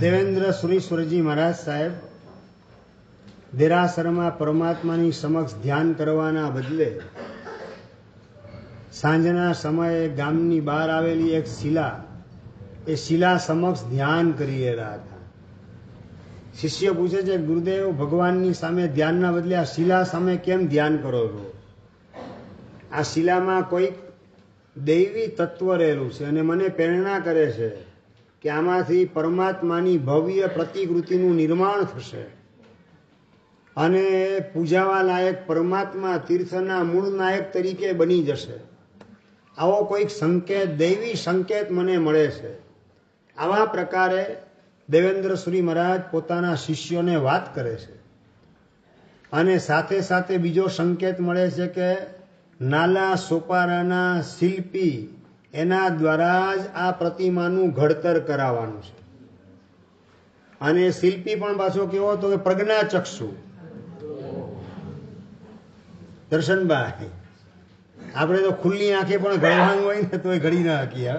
દેવેન્દ્ર સુરીશ્વરજી મહારાજ સાહેબ દેરાસરમાં પરમાત્માની સમક્ષ ધ્યાન કરવાના બદલે સાંજના સમયે ગામની બહાર આવેલી એક શિલા, એ શિલા સમક્ષ ધ્યાન કરી રહ્યા હતા. શિષ્ય પૂછે છે, ગુરુદેવ, ભગવાનની સામે ધ્યાનના બદલે આ શિલા સામે કેમ ધ્યાન કરો છો? આ શિલામાં કોઈક દૈવી તત્વ રહેલું છે અને મને પ્રેરણા કરે છે કે આમાંથી પરમાત્માની ભવ્ય પ્રતિકૃતિનું નિર્માણ થશે અને પૂજાવા લાયક પરમાત્મા તીર્થના મૂળ નાયક તરીકે બની જશે. આવો કોઈક સંકેત, દૈવી સંકેત મને મળે છે. આવા પ્રકારે દેવેન્દ્ર સુરી મહારાજ પોતાના શિષ્યોને વાત કરે છે. અને સાથે સાથે બીજો સંકેત મળે છે કે નાલા સોપારાના શિલ્પી, એના દ્વારા જ આ પ્રતિમાનું ઘડતર કરાવવાનું છે. અને શિલ્પી પણ પાછો કેવો હતો કે પ્રજ્ઞાચક્ષુ. દર્શનભાઈ, આપણે તો ખુલ્લી આંખે પણ ઘડવાનું હોય ને તોય ઘડી ના શકીએ.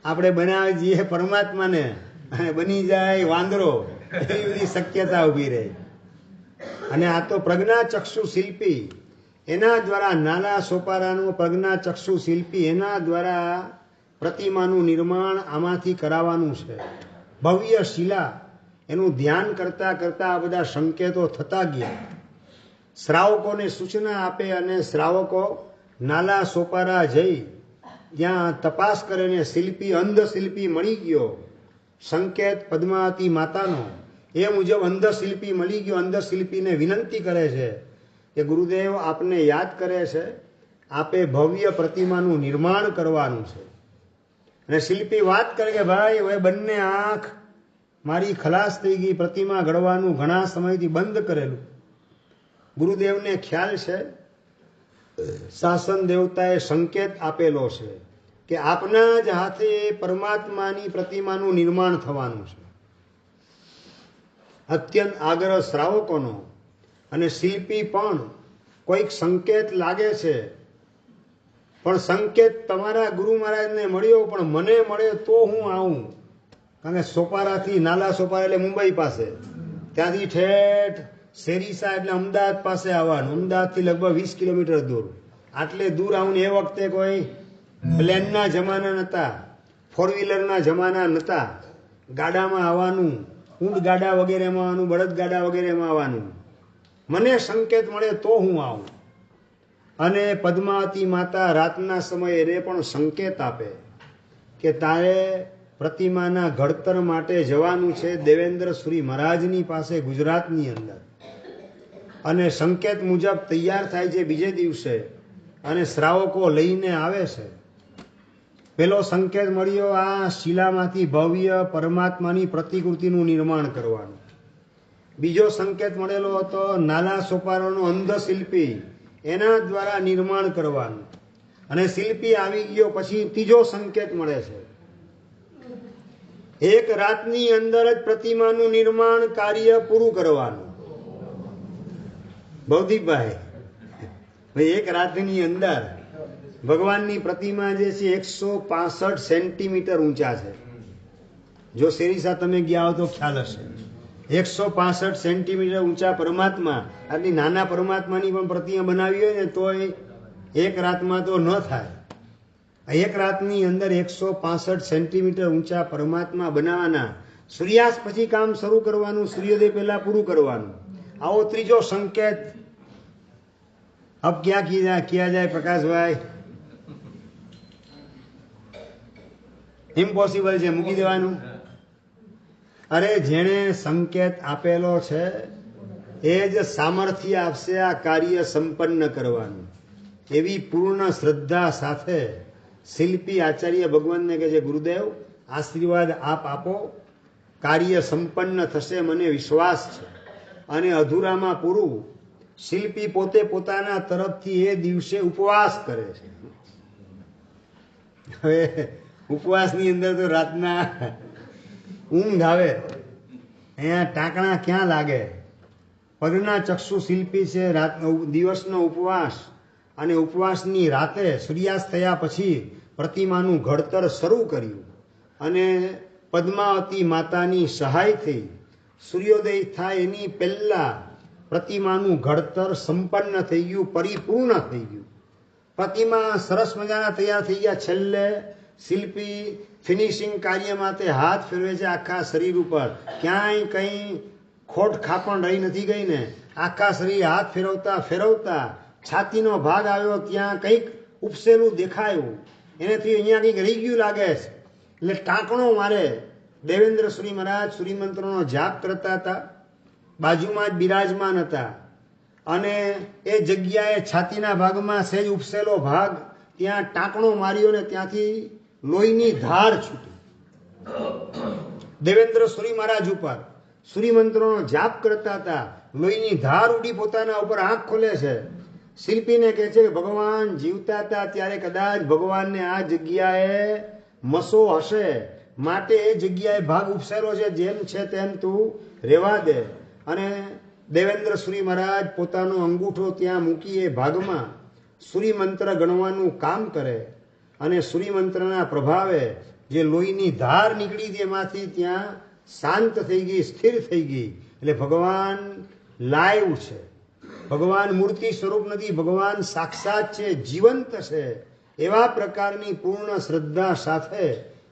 આપણે બનાવી જઈએ પરમાત્માને અને બની જાય વાંદરો, એવી બધી શક્યતા ઊભી રહે. અને આ તો પ્રજ્ઞાચક્ષુ શિલ્પી, એના દ્વારા નાલા સોપારાનું પ્રજ્ઞાચક્ષુ શિલ્પી, એના દ્વારા પ્રતિમાનું નિર્માણ આમાંથી કરાવવાનું છે. ભવ્ય શિલા, એનું ધ્યાન કરતા કરતા આ બધા સંકેતો થતા ગયા. શ્રાવકોને સૂચના આપે અને શ્રાવકો નાલા સોપારા જઈ ત્યાં તપાસ કરીને શિલ્પી, અંધ શિલ્પી મળી ગયો. સંકેત પદ્માવતી માતાનો એ મુજબ અંધ શિલ્પી મળી ગયો. અંધ શિલ્પીને વિનંતી કરે છે કે ગુરુદેવ આપને યાદ કરે છે, આપે ભવ્ય પ્રતિમાનું નિર્માણ કરવાનું છે. અને શિલ્પી વાત કરે કે ભાઈ, હવે બંને આંખ મારી ખલાસ થઈ ગઈ, પ્રતિમા ઘડવાનું ઘણા સમયથી બંધ કરેલું. ગુરુદેવને ખ્યાલ છે, શાસન દેવતાએ સંકેત આપેલો છે કે આપના જ હાથે પરમાત્માની પ્રતિમાનું નિર્માણ થવાનું છે. અત્યંત આગ્રહ શ્રાવકોનો. અને શિલ્પી પણ કોઈક સંકેત લાગે છે, પણ સંકેત તમારા ગુરુ મહારાજને મળ્યો, પણ મને મળે તો હું આવું. કારણ કે સોપારાથી, નાલા સોપારા એટલે મુંબઈ પાસે, ત્યાંથી ઠેઠ શેરીસા એટલે અમદાવાદ પાસે આવવાનું. અમદાવાદથી લગભગ 20 કિલોમીટર દૂર. આટલે દૂર આવું. એ વખતે કોઈ પ્લેનના જમાના નહોતા, ફોર વ્હીલરના જમાના નહોતા. ગાડામાં આવવાનું, ઊંટ ગાડા વગેરેમાં આવવાનું, બળદ ગાડા વગેરેમાં આવવાનું. મને સંકેત મળે તો હું આવું. અને પદ્માવતી માતા રાતના સમયે એને પણ સંકેત આપે કે તારે પ્રતિમાના ઘડતર માટે જવાનું છે દેવેન્દ્ર સુરી મહારાજની પાસે ગુજરાતની અંદર. અને સંકેત મુજબ તૈયાર થાય છે બીજે દિવસે, અને શ્રાવકો લઈને આવે છે. પેલો સંકેત મળ્યો, આ શિલામાંથી ભવ્ય પરમાત્માની પ્રતિકૃતિનું નિર્માણ કરવાનું. બીજો સંકેત મળેલો હતો નાલા સોપારાનો અંધ શિલ્પી, એના દ્વારા નિર્માણ કરવાનું. અને શિલ્પી આવી ગયો. પછી ત્રીજો સંકેત મળે છે, એક રાતની અંદર જ પ્રતિમાનું નિર્માણ કાર્ય પૂરું કરવાનું. ભૌતિકભાઈ, એક રાતની અંદર ભગવાનની પ્રતિમા જે છે 165 સેન્ટીમીટર ઊંચા છે. જો શેરીસા તમે ગયા હો તો ખ્યાલ હશે. 165 સેન્ટીમીટર ઊંચા પરમાત્મા, આટલી નાના પરમાત્માની પણ પ્રતિમા બનાવી હોય ને તોય એક રાતમાં તો ન થાય. એક રાતની અંદર 165 સેન્ટીમીટર ઊંચા પરમાત્મા બનાવવાના. સૂર્યાસ્ત પછી કામ શરૂ કરવાનું, સૂર્યોદય પહેલા પૂરું કરવાનું. આવો ત્રીજો સંકેત. અબ ક્યાં કિયા જાય પ્રકાશભાઈ? ઇમ્પોસિબલ છે, મૂકી દેવાનું. અરે, જેણે સંકેત આપેલો છે એ જ સામર્થ્ય આપશે આ કાર્ય સંપન્ન કરવાનું. એવી પૂર્ણ શ્રદ્ધા સાથે શિલ્પી આચાર્ય ભગવાનને કહે છે, ગુરુદેવ આશીર્વાદ આપ આપો, કાર્ય સંપન્ન થશે, મને વિશ્વાસ છે. અને અધૂરામાં પૂરું. શિલ્પી પોતે પોતાના તરફથી એ દિવસે ઉપવાસ કરે છે. હવે ઉપવાસની અંદર તો રાતના ઊંઘ આવે, અહીંયા ટાંકણા ક્યાં લાગે? પ્રજ્ઞાચક્ષુ શિલ્પી છે, દિવસનો ઉપવાસ. અને ઉપવાસની રાતે સૂર્યાસ્ત થયા પછી પ્રતિમાનું ઘડતર શરૂ કર્યું. અને પદ્માવતી માતાની સહાયથી સૂર્યોદય થાય એની પહેલા પ્રતિમાનું ઘડતર સંપન્ન થઈ ગયું, પરિપૂર્ણ થઈ ગયું. પ્રતિમા સરસ મજાના તૈયાર થઈ ગયા. છેલ્લે શિલ્પી ફિનિશિંગ કાર્ય માટે હાથ ફેરવે છે આખા શરીર ઉપર. ક્યાંય કંઈ ખોટ ખાપણ રહી નથી ગઈ ને. આખા શરીર હાથ ફેરવતા ફેરવતા છાતીનો ભાગ આવ્યો, ત્યાં કંઈક ઉપસેલું દેખાયું. એનેથી અહીંયા કંઈક રહી ગયું લાગે છે, એટલે ટાંકણો મારે. દેવેન્દ્ર સુરી મહારાજ સૂર્યમંત્રનો જાપ કરતા હતા, બાજુમાં જ બિરાજમાન હતા, અને એ જગ્યાએ છાતીના ભાગમાં સહેજ ઉપસેલો ભાગ, ત્યાં ટાંકણો માર્યો ને ત્યાંથી લોહીની ધાર છૂટી. દેવેન્દ્ર સુરી મહારાજ ઉપર સૂર્યમંત્રનો જાપ કરતા હતા, લોહીની ધાર ઉડી પોતાના ઉપર. આંખ ખોલે છે. શિલ્પીને કહે છે કે ભગવાન જીવતા હતા ત્યારે કદાચ ભગવાનને આ જગ્યાએ મસો હશે, માટે એ જગ્યાએ ભાગ ઉપસેલો છે, જેમ છે તેમ તું રહેવા દે. અને દેવેન્દ્ર સુરી મહારાજ પોતાનો અંગૂઠો ત્યાં મૂકી એ ભાગમાં સૂર્યમંત્ર ગણવાનું કામ કરે, અને સૂર્યમંત્રના પ્રભાવે જે લોહીની ધાર નીકળી હતી એમાંથી ત્યાં શાંત થઈ ગઈ, સ્થિર થઈ ગઈ. એટલે ભગવાન લાઈવ છે, ભગવાન મૂર્તિ સ્વરૂપ નથી, ભગવાન સાક્ષાત છે, જીવંત છે. એવા પ્રકારની પૂર્ણ શ્રદ્ધા સાથે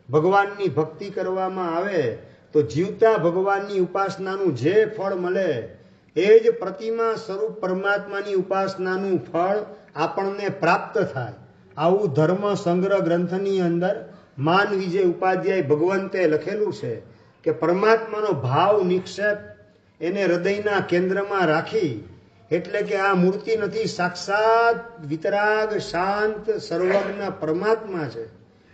ભગવાનની ભક્તિ કરવામાં આવે તો જીવતા ભગવાનની ઉપાસનાનું જે ફળ મળે એ જ પ્રતિમા સ્વરૂપ પરમાત્માની ઉપાસનાનું ફળ આપણને પ્રાપ્ત થાય. આવું ધર્મ સંગ્રહ ગ્રંથની અંદર માન વિજય ઉપાધ્યાય ભગવંતે લખેલું છે કે પરમાત્માનો ભાવ નિક્ષેપ એને હૃદયના કેન્દ્રમાં રાખી, એટલે કે આ મૂર્તિ નથી, સાક્ષાત વિતરાગ શાંત સર્વજ્ઞ પરમાત્મા છે.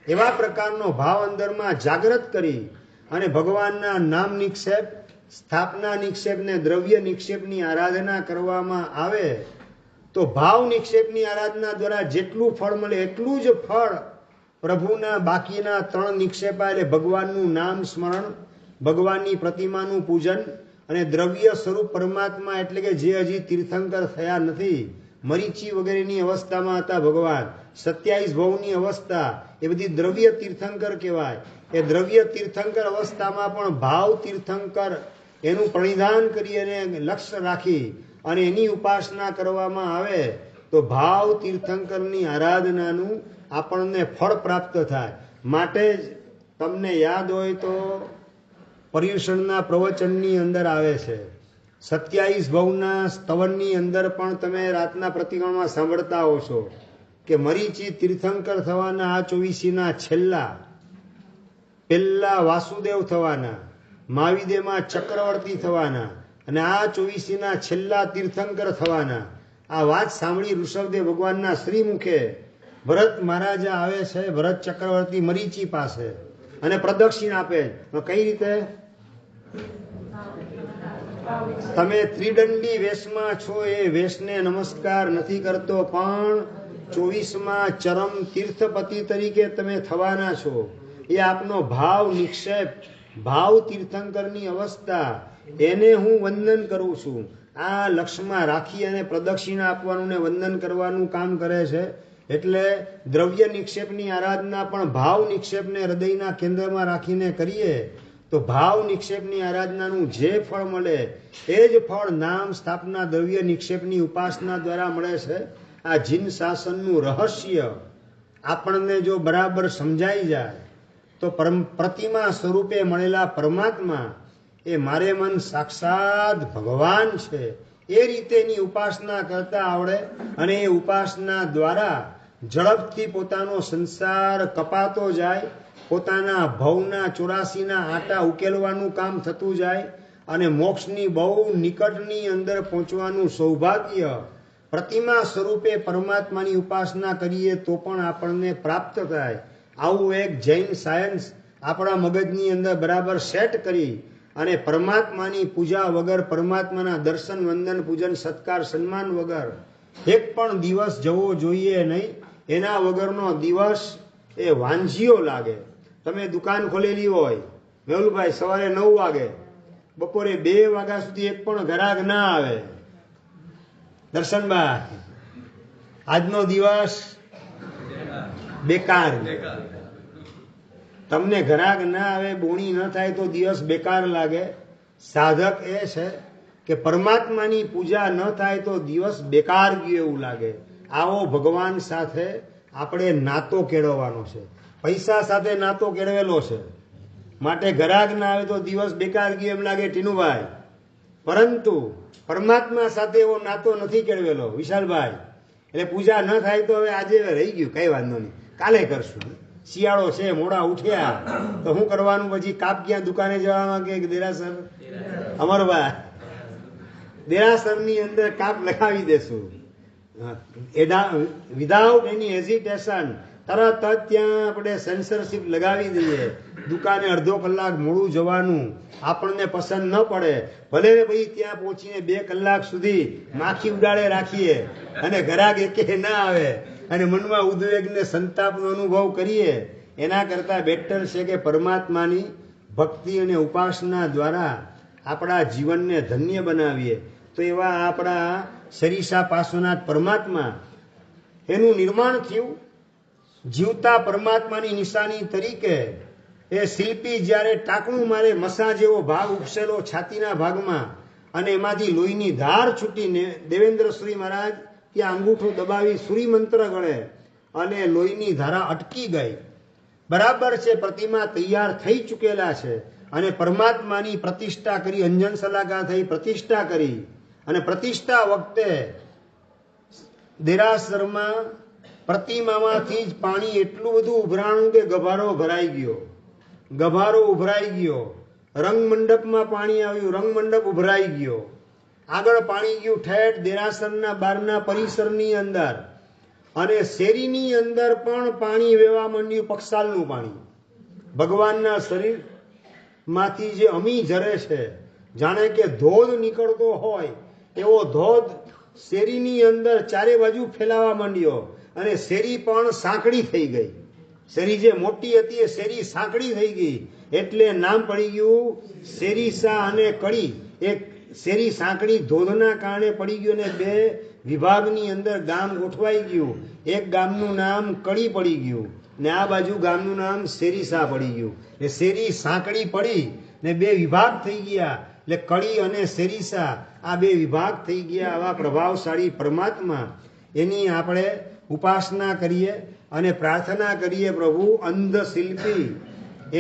એવા પ્રકારનો ભાવ અંદરમાં જાગૃત કરી અને ભગવાનના નામ નિક્ષેપ, સ્થાપના નિક્ષેપ ને દ્રવ્ય નિક્ષેપની આરાધના કરવામાં આવે તો ભાવ નિક્ષેપની આરાધના દ્વારા જેટલું ફળ મળે એટલું જ ફળ પ્રભુના બાકીના 3 નિક્ષેપા, એટલે ભગવાનનું નામ સ્મરણ, ભગવાનની પ્રતિમાનું પૂજન અને દ્રવ્ય સ્વરૂપ પરમાત્મા, એટલે કે જે હજી તીર્થંકર થયા નથી, મરીચી વગેરેની અવસ્થામાં હતા ભગવાન, 27 ભવની અવસ્થા, એ બધી દ્રવ્ય તીર્થંકર કહેવાય. એ દ્રવ્ય તીર્થંકર અવસ્થામાં પણ ભાવ તીર્થંકર એનું પ્રણિધાન કરી અને લક્ષ્ય રાખી અને એની ઉપાસના કરવામાં આવે તો ભાવ તીર્થંકરની આરાધનાનું આપણને ફળ પ્રાપ્ત થાય. માટે જ તમને યાદ હોય તો પર્યુષણના પ્રવચનની અંદર આવે છે, 27 ભવના સ્તવનની અંદર પણ તમે રાતના પ્રતિક્રમણમાં સાંભળતા હો છો કે મરીચી તીર્થંકર થવાના આ 24ના છેલ્લા, પહેલા વાસુદેવ થવાના, મહાવિદેવમાં ચક્રવર્તી થવાના અને આ 24ના છેલ્લા તીર્થંકર થવાના. આ વાત સાંભળી ઋષભદેવ ભગવાનના શ્રી મુખે ભરત મહારાજા આવે છે, ભરત ચક્રવર્તી મરીચી પાસે, અને પ્રદક્ષિણ આપે. કઈ રીતે? તમે ત્રિદંડી વેશમાં છો, એ વેશને નમસ્કાર નથી કરતો, પણ 24માં ચરમ તીર્થપતિ તરીકે તમે થવાના છો. એ આપનો ભાવ નિક્ષેપ, ભાવ તીર્થંકરની અવસ્થા, એને હું વંદન કરું છું. આ લક્ષ્યમાં રાખી અને પ્રદક્ષિણા આપવાનું ને વંદન કરવાનું કામ કરે છે. એટલે દ્રવ્ય નિક્ષેપની આરાધના પણ ભાવ નિક્ષેપને હૃદયના કેન્દ્રમાં રાખીને કરીએ તો ભાવ નિક્ષેપની આરાધનાનું જે ફળ મળે એ જ ફળ નામ સ્થાપના દ્રવ્ય નિક્ષેપની ઉપાસના દ્વારા મળે છે. આ જીન શાસનનું રહસ્ય આપણને જો બરાબર સમજાઈ જાય તો પ્રતિમા સ્વરૂપે મળેલા પરમાત્મા એ મારે મન સાક્ષાત ભગવાન છે એ રીતેની ઉપાસના કરતા આવડે, અને એ ઉપાસના દ્વારા ઝડપથી પોતાનો સંસાર કપાતો જાય, પોતાના ભવના 84ના આટા ઉકેલવાનું કામ થતું જાય, અને મોક્ષની બહુ નિકટની અંદર પહોંચવાનું સૌભાગ્ય પ્રતિમા સ્વરૂપે પરમાત્માની ઉપાસના કરીએ તો પણ આપણને પ્રાપ્ત થાય. આવું એક જૈન સાયન્સ આપણા મગજની અંદર બરાબર સેટ કરી અને પરમાત્માની પૂજા વગર, પરમાત્માના દર્શન વંદન પૂજન સત્કાર સન્માન વગર એક પણ દિવસ જવો જોઈએ નહીં. એના વગરનો દિવસ એ વાંઝિયો લાગે. તમે દુકાન ખોલેલી હોય, મેહુલભાઈ, સવારે 9 વાગે, બપોરે 2 વાગ્યા સુધી એક પણ ગ્રાહક ના આવે, દર્શનભાઈ આજનો દિવસ બેકાર. તમને ઘરાક ના આવે, બોણી ન થાય તો દિવસ બેકાર લાગે. સાધક એ છે કે પરમાત્માની પૂજા ન થાય તો દિવસ બેકાર ગયો એવું લાગે. આવો ભગવાન સાથે આપણે નાતો કેળવવાનો છે. પૈસા સાથે નાતો કેળવેલો છે માટે ઘરાક ના આવે તો દિવસ બેકાર ગયો એમ લાગે ટીનુભાઈ. પરંતુ પરમાત્મા સાથે એવો નાતો નથી કેળવેલો વિશાલભાઈ. એટલે પૂજા ન થાય તો હવે આજે રહી ગયું, કઈ વાંધો નહીં, કાલે કરશું. શિયાળો છે, મોડા ઉઠ્યા તો શું કરવાનું? પછી કાપ ક્યાં દુકાને જવામાં કે દેરાસર? અમરભાઈ, દેરાસરની અંદર કાપ લગાવી દેશું વિધાઉટ એની હેઝિટેશન. તરત જ ત્યાં આપણે સેન્સરશીપ લગાવી દઈએ. દુકાને અડધો કલાક મોડું જવાનું આપણને પસંદ ન પડે, ભલે ને ભાઈ ત્યાં પહોંચીને 2 કલાક સુધી માખી ઉડાડે રાખીએ અને ઘરાક એકે ના આવે અને મનમાં ઉદ્વેગને સંતાપનો અનુભવ કરીએ. એના કરતાં બેટર છે કે પરમાત્માની ભક્તિ અને ઉપાસના દ્વારા આપણા જીવનને ધન્ય બનાવીએ. તો એવા આપણા સરીસા પાર્શ્વનાથ પરમાત્મા, એનું નિર્માણ થયું જીવતા પરમાત્માની નિશાની તરીકે. એ શિલ્પી જ્યારે ટાંકણું મારે, મસા જેવો ભાગ ઉપસેલો છાતીના ભાગમાં અને એમાંથી લોહીની ધાર છૂટીને દેવેન્દ્ર શ્રી મહારાજ ત્યાં અંગૂઠો દબાવી સૂરી મંત્ર ગળે અને લોહીની ધારા અટકી ગઈ. બરાબર છે, પ્રતિમા તૈયાર થઈ ચૂકેલા છે અને પરમાત્માની પ્રતિષ્ઠા કરી, અંજન સલાકા થઈ પ્રતિષ્ઠા કરી. અને પ્રતિષ્ઠા વખતે દેરાસરમાં પ્રતિમામાંથી જ પાણી એટલું બધું ઉભરાણું કે ગભારો ભરાઈ ગયો. ગભારો ઉભરાઈ ગયો. રંગમંડપમાં પાણી આવ્યું, રંગમંડપ ઉભરાઈ ગયો. આગળ પાણી ગયું ઠેઠ દેરાસરના બહારના પરિસરની અંદર અને શેરીની અંદર પણ પાણી વહેવા માંડ્યું, પક્ષાલનું પાણી. ભગવાનના શરીરમાંથી જે અમી ઝરે છે, જાણે કે ધોધ નીકળતો હોય એવો ધોધ શેરીની અંદર ચારે બાજુ ફેલાવા માંડ્યો અને શેરી પણ સાંકડી થઈ ગઈ. શેરી જે મોટી હતી એ શેરી સાંકડી થઈ ગઈ. એટલે નામ પડી ગયું શેરીસા અને કડી. એક શેરી સાંકડી ધોધના કારણે પડી ગયું અને 2 વિભાગની અંદર ગામ ગોઠવાઈ ગયું. એક ગામનું નામ કડી પડી ગયું ને આ બાજુ ગામનું નામ શેરીસા પડી ગયું. એ શેરી સાંકડી પડી ને 2 વિભાગ થઈ ગયા. એટલે કડી અને શેરીસા આ 2 વિભાગ થઈ ગયા. આવા પ્રભાવશાળી પરમાત્મા, એની આપણે ઉપાસના કરીએ અને પ્રાર્થના કરીએ, પ્રભુ અંધ શિલ્પી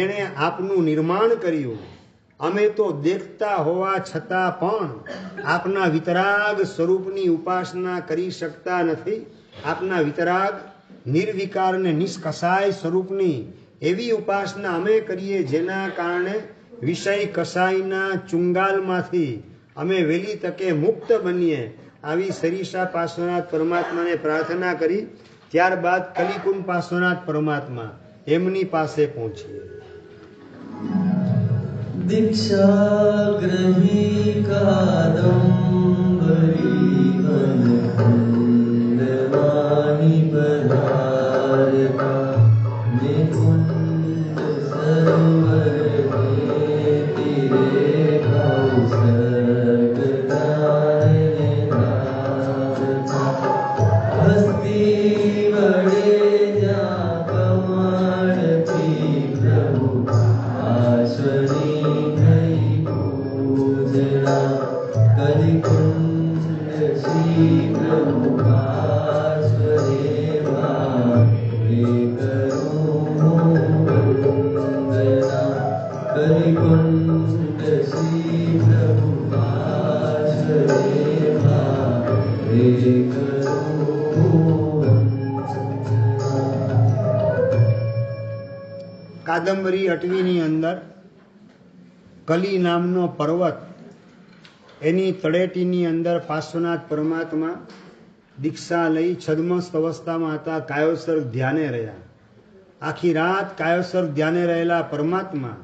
એણે આપનું નિર્માણ કર્યું. અમે તો દેખતા હોવા છતાં પણ આપના વિતરાગ સ્વરૂપની ઉપાસના કરી શકતા નથી. આપના વિતરાગ નિર્વિકાર ને નિષ્કસાય સ્વરૂપની એવી ઉપાસના અમે કરીએ જેના કારણે વિષય કસાયના ચુંગાલમાંથી અમે વહેલી તકે મુક્ત બનીએ. આવી સરીસા પાર્શ્વનાથ પરમાત્માને પ્રાર્થના કરી ત્યારબાદ કલિકુંડ પાર્શ્વનાથ પરમાત્મા એમની પાસે પહોંચીએ. દીક્ષા ગ્રહી કાદંબરી વનકુંડવાની પધારતા નિકુંડ સરોવર તીરે કૌસગતાને નાદતા હસ્તી વડે જા કમળથી પ્રભુ આશ્વની થઈ પૂજના કલિકુંડ શ્રી પ્રભુ આશ્વરે રે કરું વંદના કલિકુંડ શ્રી પ્રભુ આશ્વરે રે કરું. કાદંબરી અટવીની અંદર કલી નામનો પર્વત, એની તળેટીની અંદર પાર્શ્વનાથ પરમાત્મા દીક્ષા લઈ છદ્મસ્ત અવસ્થામાં હતા. કાયોસર ધ્યાને રહ્યા. આખી રાત કાયોસર ધ્યાને રહેલા પરમાત્મા,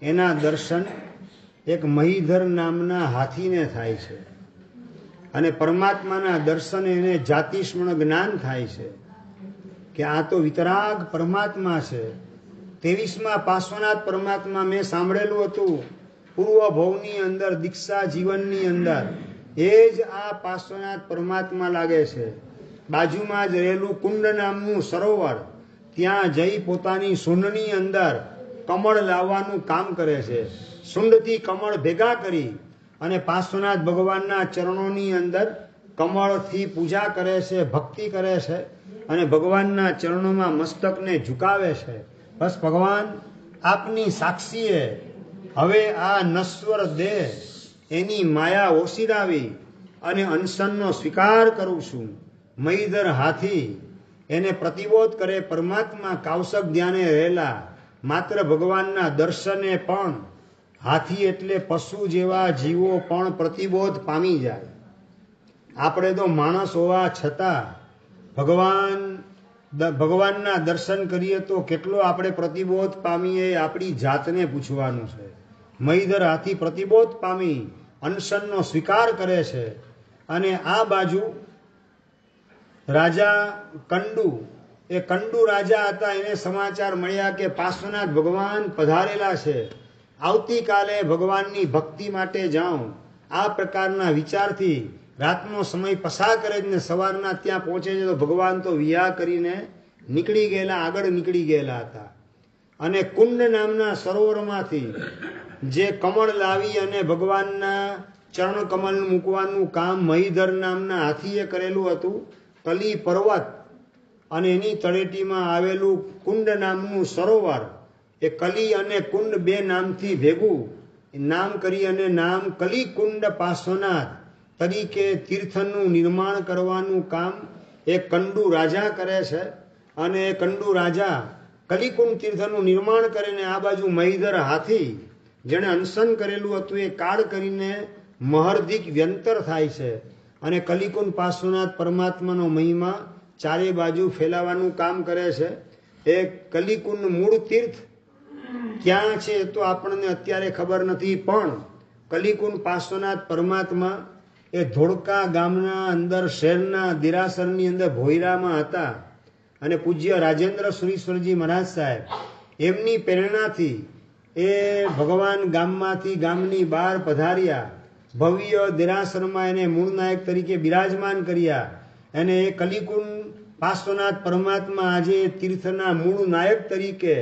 એના દર્શન એક મહીધર નામના હાથીને થાય છે અને પરમાત્માના દર્શન એને જાતિસ્મરણ જ્ઞાન થાય છે કે આ તો વિતરાગ પરમાત્મા છે. 23મા પાર્શ્વનાથ પરમાત્મા મેં સાંભળેલું હતું પૂર્વ ભવની અંદર દીક્ષા જીવનની અંદર એ જ આ પાર્શ્વનાથ પરમાત્મા લાગે છે. બાજુમાં જ રહેલું કુંડ નામનું સરોવર, ત્યાં જઈ પોતાની સૂંઢની અંદર કમળ લાવવાનું કામ કરે છે. સૂંઢથી કમળ ભેગા કરી અને પાર્શ્વનાથ ભગવાનના ચરણોની અંદર કમળથી પૂજા કરે છે, ભક્તિ કરે છે અને ભગવાનના ચરણોમાં મસ્તકને ઝુકાવે છે. બસ ભગવાન આપની સાક્ષીએ હવે આ નશ્વર દેહ એની માયા ઓસિરાવી અને અનશનનો સ્વીકાર કરું છું. મહીધર હાથી એને પ્રતિબોધ કરે પરમાત્મા કાવસક ધ્યાને રહેલા માત્ર ભગવાનના દર્શને પણ હાથી એટલે પશુ જેવા જીવો પણ પ્રતિબોધ પામી જાય. આપણે તો માણસ હોવા છતાં ભગવાનના દર્શન કરીએ તો કેટલો આપણે પ્રતિબોધ પામીએ આપણી જાતને પૂછવાનું છે. મહીધર હાથી પ્રતિબોધ પામી અનશનનો સ્વીકાર કરે છે અને આ બાજુ રાજા કંડુ, એ કંડુ રાજા હતા, એને સમાચાર મળ્યા કે પાર્શ્વનાથ ભગવાન પધારેલા છે, આવતીકાલે ભગવાનની ભક્તિ માટે જાઉં. આ પ્રકારના વિચારથી રાતનો સમય પસાર કરે ને સવારના ત્યાં પહોંચે છે તો ભગવાન તો વિહાર કરીને નીકળી ગયેલા, આગળ નીકળી ગયેલા હતા. અને કુંડ નામના સરોવરમાંથી જે કમળ લાવી અને ભગવાનના ચરણ કમળ મૂકવાનું કામ મહીધર નામના હાથીએ કરેલું હતું. કલી પર્વત અને એની તળેટીમાં આવેલું કુંડ નામનું સરોવર, એ કલી અને કુંડ બે નામથી ભેગું નામ કરી અને નામ કલિકુંડ પાર્શ્વનાથ તરીકે તીર્થનું નિર્માણ કરવાનું કામ એ કંડુ રાજા કરે છે. અને એ કંડુ રાજા કલિકુંડ તીર્થનું નિર્માણ કરીને આ બાજુ મહીધર હાથી જેણે અનશન કરેલું હતું એ કાળ કરીને મહર્ધિક વ્યંતર થાય છે અને કલિકુંડ પાર્શ્વનાથ પરમાત્માનો મહિમા ચારે બાજુ ફેલાવાનું કામ કરે છે. એ કલિકુંડ મૂળ તીર્થ ક્યાં છે તો આપણને અત્યારે ખબર નથી, પણ કલિકુંડ પાર્શ્વનાથ પરમાત્મા એ ધોળકા ગામના અંદર શહેરના દેરાસરની અંદર ભોયરામાં હતા અને પૂજ્ય રાજેન્દ્ર સુરીશ્વરજી મહારાજ સાહેબ એમની પ્રેરણાથી એ ભગવાન ગામમાંથી ગામની બહાર પધાર્યા. ભવ્ય દેરાસરમાં એને મૂળ નાયક તરીકે બિરાજમાન કર્યા અને એ કલિકુંડ પાર્શ્વનાથ પરમાત્મા આજે તીર્થના મૂળ નાયક તરીકે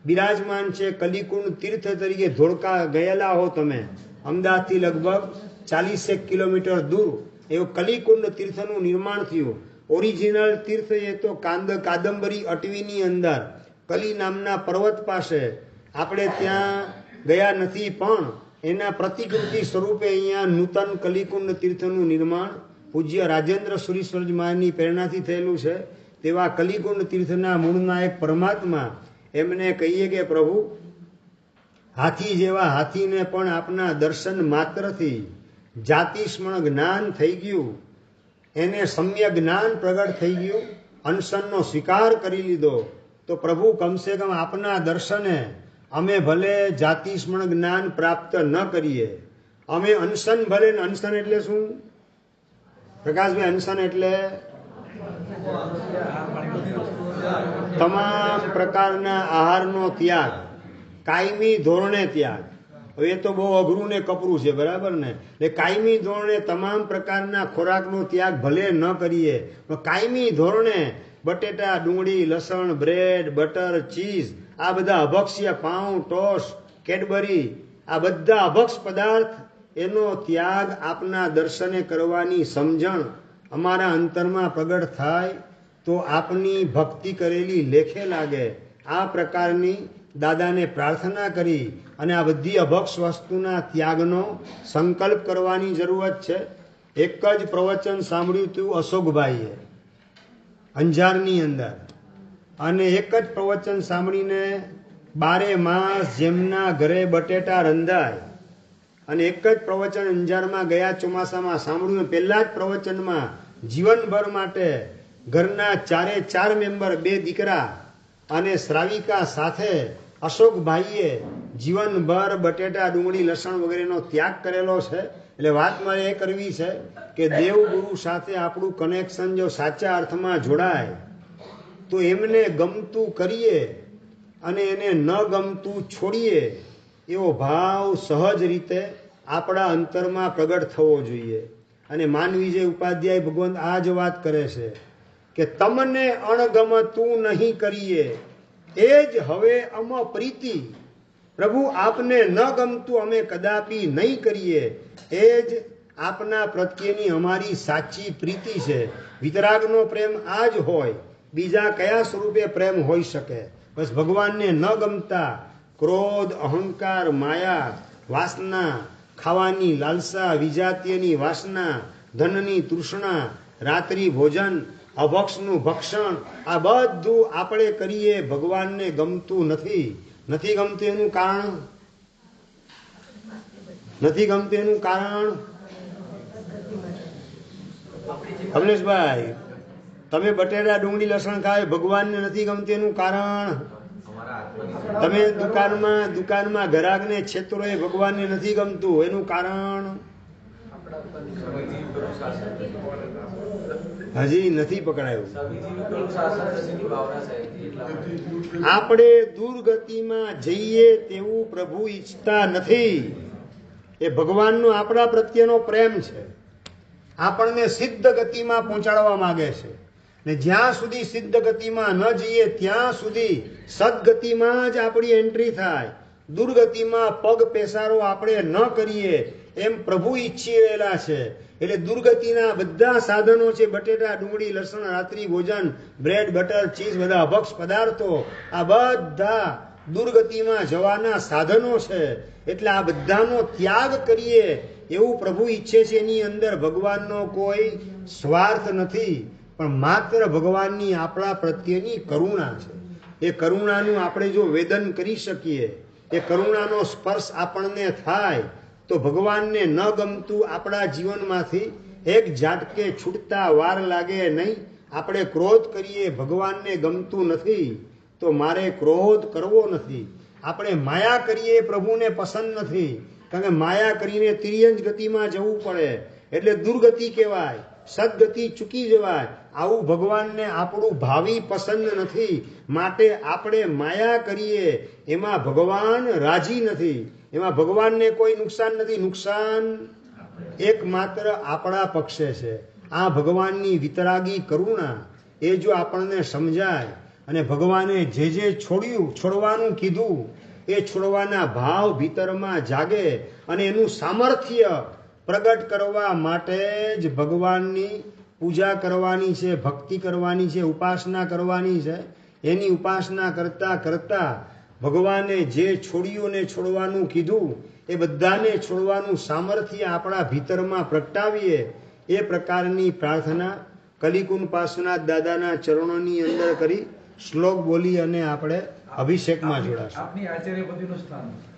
બિરાજમાન છે. કલિકુંડ તીર્થ તરીકે ધોળકા ગયેલા હો તમે, અમદાવાદથી લગભગ 40 કિલોમીટર દૂર એવું કલિકુંડ તીર્થનું નિર્માણ થયું. ઓરિજિનલ તીર્થ એ તો કાદંબરી અટવીની અંદર કલી નામના પર્વત પાસે આપણે ત્યાં ગયા નથી, પણ એના પ્રતિકૃતિ સ્વરૂપે અહીંયા નૂતન કલિકુંડ તીર્થનું નિર્માણ પૂજ્ય રાજેન્દ્ર સુરીશ્વરજી મહારાજની પ્રેરણાથી થયેલું છે. તેવા કલિકુંડ તીર્થના મૂળ નાયક પરમાત્મા એમને કહીએ કે પ્રભુ હાથી જેવા હાથીને પણ આપના દર્શન માત્રથી જાતિસ્મરણ જ્ઞાન થઈ ગયું, એને સમ્યક જ્ઞાન પ્રગટ થઈ ગયું, અનશનનો સ્વીકાર કરી લીધો. તો પ્રભુ કમસે કમ આપના દર્શને અમે ભલે જાતિસ્મરણ જ્ઞાન પ્રાપ્ત ન કરીએ, અમે અનશન ભલે. અનશન એટલે શું પ્રકાશભાઈ? અનશન એટલે તમામ પ્રકારના આહારનો ત્યાગ, કાયમી ધોરણે ત્યાગ. હવે એ તો બહુ અઘરું ને કપરું છે, બરાબર ને? એટલે કાયમી ધોરણે તમામ પ્રકારના ખોરાકનો ત્યાગ ભલે ન કરીએ, પણ કાયમી ધોરણે બટેટા, ડુંગળી, લસણ, બ્રેડ, બટર, ચીઝ, આ બધા અભક્ષ્ય, પાઉં, ટોસ્ટ, કેડબરી, આ બધા અભક્ષ પદાર્થ એનો ત્યાગ આપના દર્શને કરવાની સમજણ અમારા અંતરમાં પ્રગટ થાય તો આપની ભક્તિ કરેલી લેખે લાગે. આ પ્રકારની દાદાને પ્રાર્થના કરી અને આ બધી અભક્ષ વસ્તુના ત્યાગનો સંકલ્પ કરવાની જરૂરત છે. એક જ પ્રવચન સાંભળ્યું હતું અશોકભાઈએ અંજારની અંદર, અને એક જ પ્રવચન સાંભળીને 12 માસ જેમના ઘરે બટેટા રંધાય અને એક જ પ્રવચન અંજારમાં ગયા ચોમાસામાં સાંભળ્યું. પહેલા જ પ્રવચનમાં જીવનભર માટે ઘરના 4 મેમ્બર, 2 દીકરા અને શ્રાવિકા સાથે અશોકભાઈએ જીવનભર બટેટા, ડુંગળી, લસણ વગેરેનો ત્યાગ કરેલો છે. એટલે વાત મારે એ કરવી છે કે દેવગુરુ સાથે આપણું કનેક્શન જો સાચા અર્થમાં જોડાય તો એમને ગમતું કરીએ અને એને ન ગમતું છોડીએ એવો ભાવ સહજ રીતે આપણા અંતરમાં પ્રગટ થવો જોઈએ. અને માનવીજય ઉપાધ્યાય ભગવંત આ જ વાત કરે છે કે તમને અણગમતું નહીં કરીએ, એ જ હવે અમ પ્રીતિ. પ્રભુ આપને ન ગમતું અમે કદાપી નહીં કરીએ, એ જ આપના પ્રત્યેની અમારી સાચી પ્રીતિ છે. વિતરાગનો પ્રેમ આ જ હોય, બીજા કયા સ્વરૂપે પ્રેમ હોઈ શકે? બસ ભગવાનને ન ગમતા ક્રોધ, અહંકાર, માયા, વાસના, ખાવાની લાલસા, વિજાતીયની વાસના, ધનની તૃષ્ણા, રાત્રિ ભોજન, અભક્ષનું ભક્ષણ, આ બધું આપણે કરીએ, ભગવાનને ગમતું નથી. નથી ગમતું એનું કારણ? નથી ગમતું એનું કારણ? કમલેશભાઈ, તમે બટેટા ડુંગળી લસણ ખાય, ભગવાનને નથી ગમતું એનું કારણ? તમે દુકાનમાં ગ્રાહકને છેતરો એ ભગવાનને નથી ગમતું એનું કારણ? હજી નથી પકડાયું. આપણે દુર્ગતિમાં જઈએ તેવું પ્રભુ ઈચ્છતા નથી. એ ભગવાનનો આપણા પ્રત્યેનો પ્રેમ છે. આપણને સિદ્ધ ગતિમાં પહોંચાડવા માંગે છે, ને જ્યાં સુધી સિદ્ધ ગતિમાં ન જઈએ ત્યાં સુધી સદગતિમાં જ આપણી એન્ટ્રી થાય. દુર્ગતિમાં પગ પેસારો આપણે ન કરીએ એમ પ્રભુ ઈચ્છી રહેલા છે. એટલે દુર્ગતિના બધા સાધનો છે, બટેટા ડુંગળી લસણ, રાત્રિ ભોજન, બ્રેડ બટર ચીઝ, બધા અભક્ષ પદાર્થો, આ બધા દુર્ગતિમાં જવાના સાધનો છે. એટલે આ બધાનો ત્યાગ કરીએ એવું પ્રભુ ઈચ્છે છે. એની અંદર ભગવાનનો કોઈ સ્વાર્થ નથી, પણ માત્ર ભગવાનની આપણા પ્રત્યેની કરુણા છે. એ કરુણાનું આપણે જો વેદન કરી શકીએ, એ કરુણાનો સ્પર્શ આપણને થાય, તો ભગવાનને ન ગમતું આપણા જીવનમાંથી એક ઝાટકે છૂટતા વાર લાગે નહીં. આપણે ક્રોધ કરીએ, ભગવાનને ગમતું નથી તો મારે ક્રોધ કરવો નથી. આપણે માયા કરીએ, પ્રભુને પસંદ નથી, કારણ કે માયા કરીને તિર્યંજ ગતિમાં જવું પડે, એટલે દુર્ગતિ કહેવાય. સદગતિ ચૂકી જવાય. આવું ભગવાનને આપણું ભાવિ પસંદ નથી. માટે આપણે માયા કરીએ, એમાં ભગવાન રાજી નથી. એમાં ભગવાનને કોઈ નુકસાન નથી. નુકસાન એકમાત્ર આપણા પક્ષે છે. આ ભગવાનની વિતરાગી કરુણા એ જો આપણને સમજાય, અને ભગવાને જે જે છોડવાનું કીધું એ છોડવાના ભાવ ભીતરમાં જાગે, અને એનું સામર્થ્ય પ્રગટ કરવા માટે જ ભગવાનની પૂજા કરવાની છે, ભક્તિ કરવાની છે, ઉપાસના કરવાની છે. એની ઉપાસના કરતા કરતા ભગવાને જે છોડ્યું ને છોડવાનું કીધું એ બધાને છોડવાનું સામર્થ્ય આપણા ભીતરમાં પ્રગટાવીએ. એ પ્રકારની પ્રાર્થના કલિકુંડ પાર્શ્વનાથ દાદાના ચરણોની અંદર કરી શ્લોક બોલી અને આપણે અભિષેકમાં જોડાશું.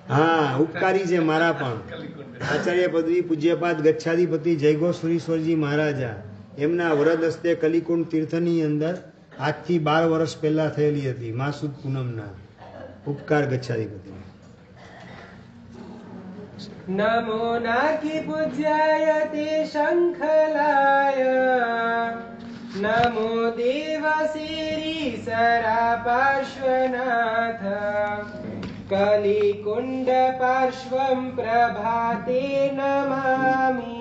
હા, ઉપકારી છે મારા પણ. આચાર્ય પદવી પૂજ્યપાદ ગચ્છાધિપતિ જયગો સુરીશ્વરજી મહારાજા, એમના વરદ હસ્તે કલિકુંડ તીર્થની અંદર આજથી 12 વર્ષ પહેલા થયેલી હતી, માસુદ પૂનમના. ઉપકાર ગચ્છાધિપતિ. નમો નાકી પૂજ્યાય તે શંખલાય, નમો દેવ શિરી સરા પાર્શ્વનાથ, કલિકુંડ પાર્શ્વમ પ્રભાતે નમામિ.